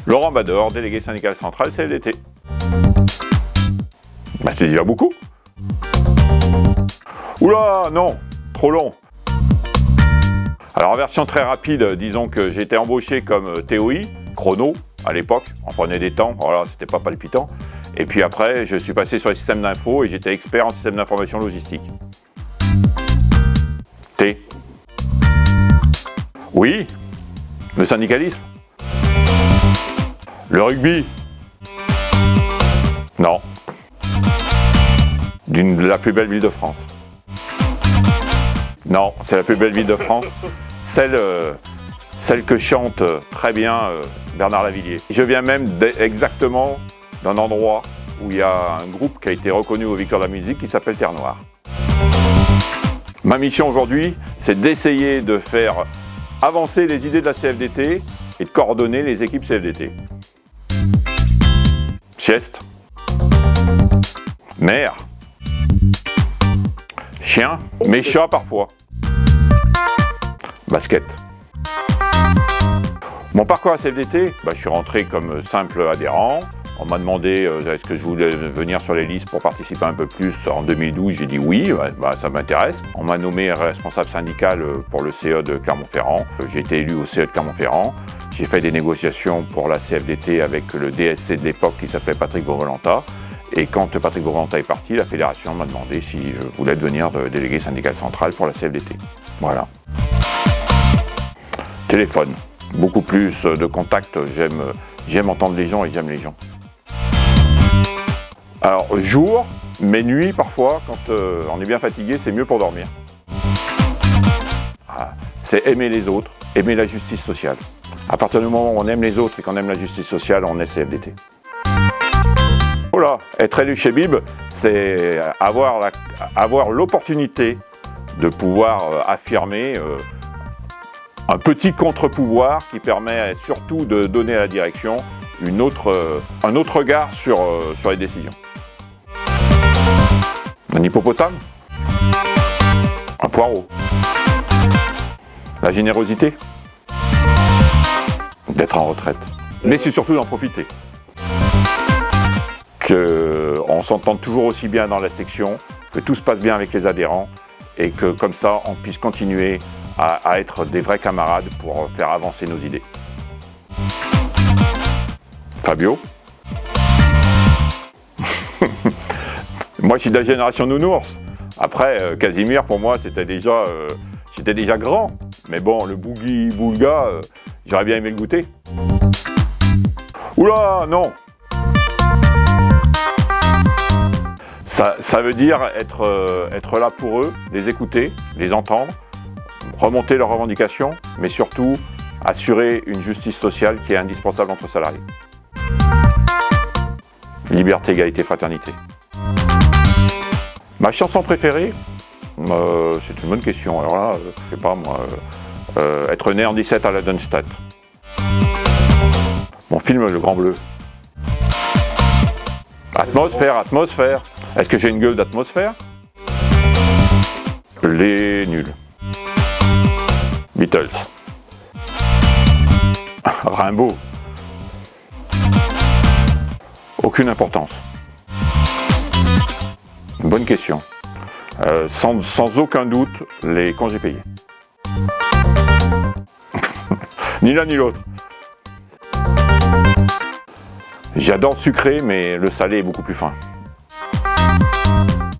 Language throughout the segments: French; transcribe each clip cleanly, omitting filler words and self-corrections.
Laurent Bador, délégué syndical central CFDT. Bah, c'est déjà beaucoup. Oula, non, trop long. Alors en version très rapide, disons que j'ai été embauché comme TOI, chrono, à l'époque, on prenait des temps, voilà, c'était pas palpitant. Et puis après, je suis passé sur les systèmes d'info et j'étais expert en système d'information logistique. T. Oui, le syndicalisme. Le rugby. Non. De la plus belle ville de France. Non, c'est la plus belle ville de France. Celle que chante très bien Bernard Lavilliers. Je viens même exactement d'un endroit où il y a un groupe qui a été reconnu aux Victoires de la musique qui s'appelle Terre Noire. Ma mission aujourd'hui, c'est d'essayer de faire avancer les idées de la CFDT et de coordonner les équipes CFDT. Sieste. Mère. Chien. Mes chats parfois. Basket. Mon parcours à CFDT, je suis rentré comme simple adhérent. On m'a demandé est-ce que je voulais venir sur les listes pour participer un peu plus. En 2012, j'ai dit oui, ça m'intéresse. On m'a nommé responsable syndical pour le CE de Clermont-Ferrand. J'ai été élu au CE de Clermont-Ferrand. J'ai fait des négociations pour la CFDT avec le DSC de l'époque qui s'appelait Patrick Bourvolanta. Et quand Patrick Bourvolanta est parti, la fédération m'a demandé si je voulais devenir délégué syndical central pour la CFDT. Voilà. Téléphone. Beaucoup plus de contacts. J'aime entendre les gens et j'aime les gens. Alors, jour, mais nuit parfois, quand on est bien fatigué, c'est mieux pour dormir. Voilà. C'est aimer les autres, aimer la justice sociale. À partir du moment où on aime les autres et qu'on aime la justice sociale, on est CFDT. Voilà, être élu chez BIB, c'est avoir l'opportunité de pouvoir affirmer un petit contre-pouvoir qui permet surtout de donner à la direction un autre regard sur les décisions. Un hippopotame. Un poireau. La générosité. D'être en retraite. Mais c'est surtout d'en profiter. Qu'on s'entende toujours aussi bien dans la section, que tout se passe bien avec les adhérents et que comme ça on puisse continuer à être des vrais camarades pour faire avancer nos idées. Fabio. Moi je suis de la génération nounours. Après Casimir pour moi j'étais déjà grand. Mais bon, le boogie boulga, j'aurais bien aimé le goûter. Oula, non. Ça veut dire être là pour eux, les écouter, les entendre, remonter leurs revendications, mais surtout assurer une justice sociale qui est indispensable entre salariés. Liberté, égalité, fraternité. Ma chanson préférée, c'est une bonne question. Alors là, je sais pas moi, être né en 17 à la Dunstadt. Mon film Le Grand Bleu. Atmosphère, atmosphère. Est-ce que j'ai une gueule d'atmosphère? Les nuls. Beatles. Rimbaud. Aucune importance. Bonne question. Sans aucun doute, les congés payés. Ni l'un ni l'autre. J'adore le sucré, mais le salé est beaucoup plus fin.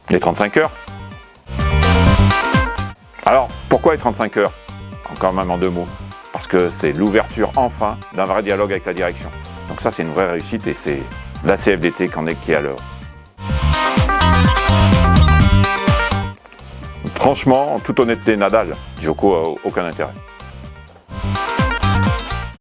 Les 35 heures. Alors, pourquoi les 35 heures? Encore même en 2 mots. Parce que c'est l'ouverture enfin d'un vrai dialogue avec la direction. Donc ça, c'est une vraie réussite et c'est la CFDT qui est à l'heure. Franchement, en toute honnêteté, Nadal, Djoko a aucun intérêt.